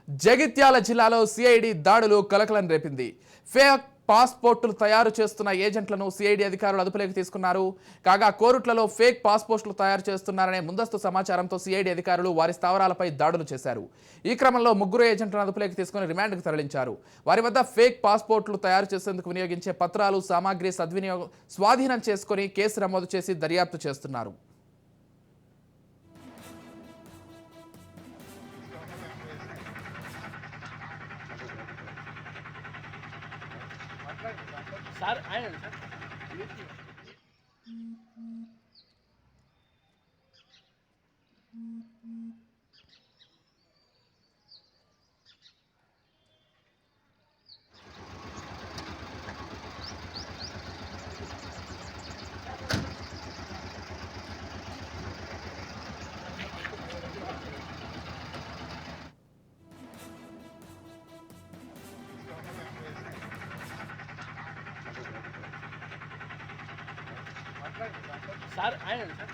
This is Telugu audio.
జగిత్యాల జిల్లాలో సిఐడి దాడులు కలకలం రేపింది. ఫేక్ పాస్పోర్టులు తయారు చేస్తున్న ఏజెంట్లను సిఐడి అధికారులు అదుపులోకి తీసుకున్నారు. కాగా కోరుట్లలో ఫేక్ పాస్పోర్టులు తయారు చేస్తున్నారనే ముందస్తు సమాచారంతో సిఐడి అధికారులు వారి స్థావరాలపై దాడులు చేశారు. ఈ క్రమంలో ముగ్గురు ఏజెంట్లను అదుపులోకి తీసుకుని రిమాండ్కు తరలించారు. వారి వద్ద ఫేక్ పాస్పోర్టులు తయారు చేసేందుకు వినియోగించే పత్రాలు, సామాగ్రి స్వాధీనం చేసుకుని కేసు నమోదు చేసి దర్యాప్తు చేస్తున్నారు. సార్ ఆయన సార్ సార్ ఆయన సార్